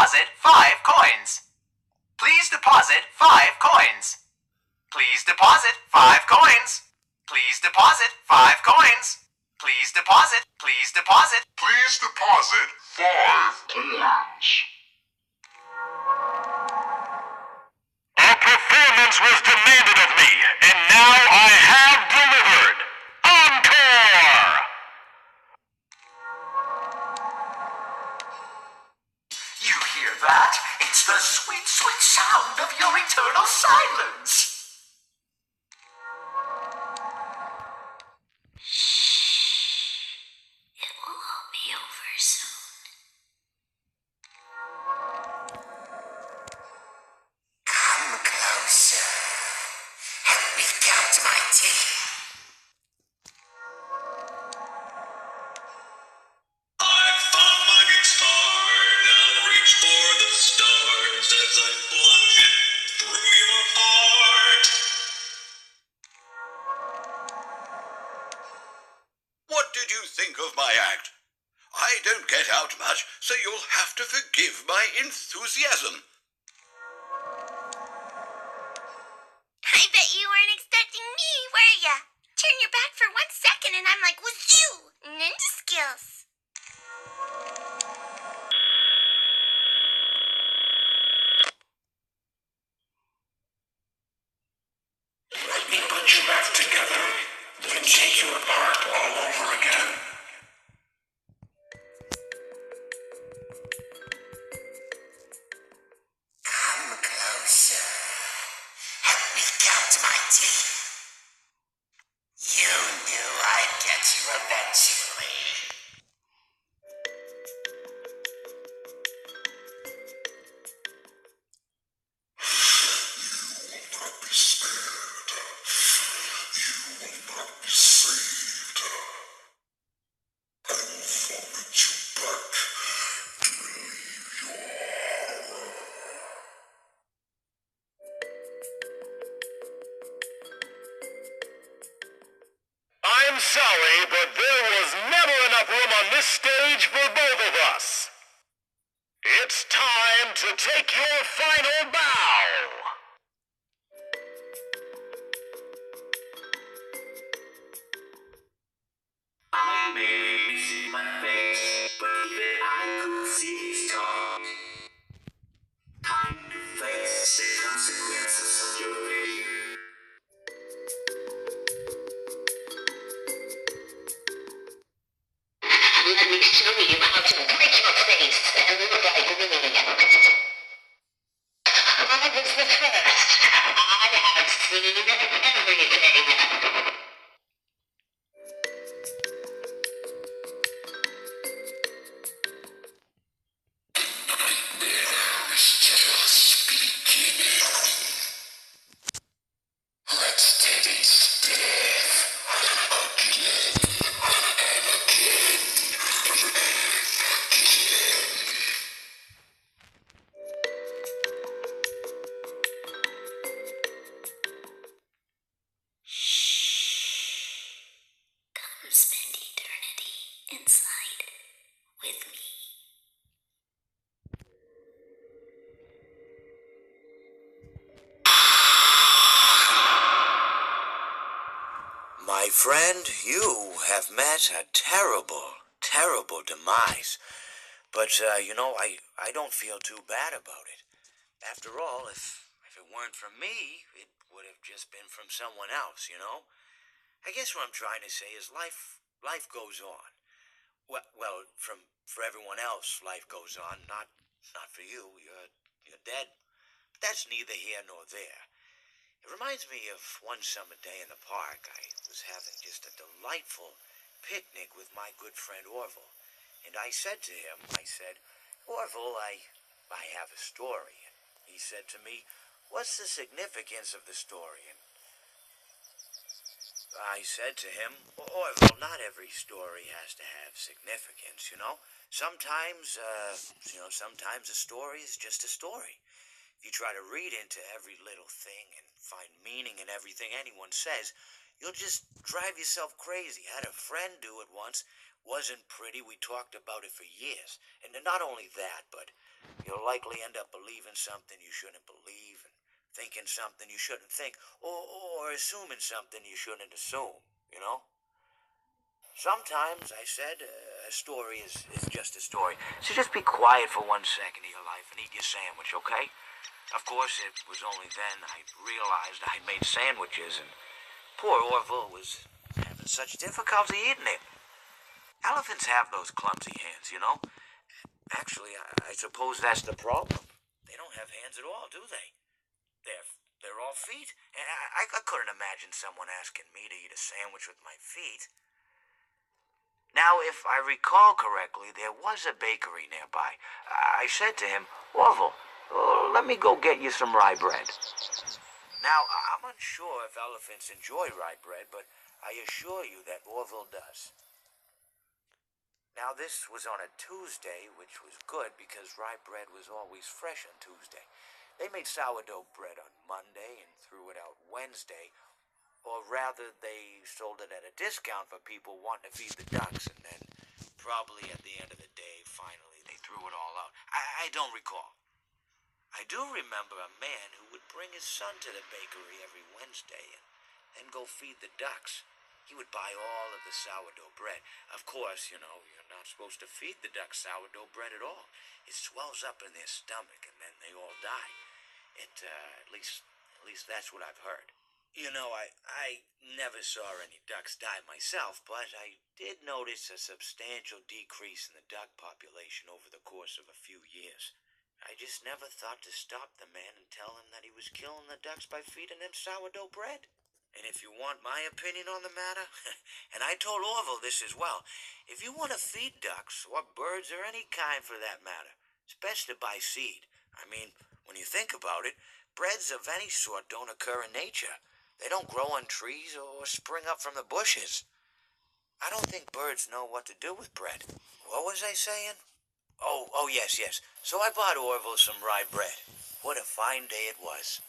deposit 5 coins. Please deposit 5 coins. Please deposit 5 coins. Please deposit 5 coins. Please deposit. Please deposit. Please deposit 5 coins. A performance was demanded of me, and now I have delivered. Encore! You hear that? It's the sweet, sweet sound of your eternal silence. It will all be over soon. Come closer. Help me count my teeth. I've found my guitar, now reach for the stars as I plunge it through your heart. What did you think of my act? I don't get out much, so you'll have to forgive my enthusiasm. I bet you weren't expecting me, were ya? Turn your back for 1 second and I'm like, wazoo! Ninja skills. Let me put you back together, then take you apart all over again. Come closer. Help me count my teeth. You knew I'd get you eventually. You will not be spared. You will not be saved. I will vomit you back to relieve your horror. I'm sorry, but there was never enough room on this stage for both of us. It's time to take your final bow. I may see my face, but even I could see stars. Time to face the consequences of your failure. Let me show you how to break your face and look like me. I was the first. I have seen everything. Nightmare's just beginning. Let's steady stiff again and again. Come spend eternity inside with me. My friend, you have met a terrible, terrible demise. But, I don't feel too bad about it. After all, if it weren't from me, it would have just been from someone else, I guess what I'm trying to say is life goes on. Well, for everyone else, life goes on, not for you. You're dead. But that's neither here nor there. It reminds me of one summer day in the park. I was having just a delightful picnic with my good friend Orville. And I said to him, Orville, I have a story. And he said to me, what's the significance of the story? And I said to him, Orville, not every story has to have significance, Sometimes a story is just a story. If you try to read into every little thing and find meaning in everything anyone says, you'll just drive yourself crazy. I had a friend do it once. Wasn't pretty. We talked about it for years. And not only that, but, you'll likely end up believing something you shouldn't believe, and thinking something you shouldn't think, or assuming something you shouldn't assume, you know? Sometimes, I said, a story is just a story. So just be quiet for 1 second of your life and eat your sandwich, okay? Of course, it was only then I realized I'd made sandwiches, and poor Orville was having such difficulty eating it. Elephants have those clumsy hands, you know? Actually, I suppose that's the problem. They don't have hands at all, do they? They're all feet. And I couldn't imagine someone asking me to eat a sandwich with my feet. Now, if I recall correctly, there was a bakery nearby. I said to him, Orville, let me go get you some rye bread. Now, I'm unsure if elephants enjoy rye bread, but I assure you that Orville does. Now, this was on a Tuesday, which was good because rye bread was always fresh on Tuesday. They made sourdough bread on Monday and threw it out Wednesday, or rather, they sold it at a discount for people wanting to feed the ducks, and then probably at the end of the day, finally, they threw it all out. I don't recall. I do remember a man who would bring his son to the bakery every Wednesday and then go feed the ducks. He would buy all of the sourdough bread. Of course, you know, you're not supposed to feed the ducks sourdough bread at all. It swells up in their stomach and then they all die. At least that's what I've heard. You know, I never saw any ducks die myself, but I did notice a substantial decrease in the duck population over the course of a few years. I just never thought to stop the man and tell him that he was killing the ducks by feeding them sourdough bread. And if you want my opinion on the matter, and I told Orville this as well, if you want to feed ducks, or birds, or any kind for that matter, it's best to buy seed. I mean, when you think about it, breads of any sort don't occur in nature. They don't grow on trees or spring up from the bushes. I don't think birds know what to do with bread. What was I saying? Oh, yes. So I bought Orville some rye bread. What a fine day it was.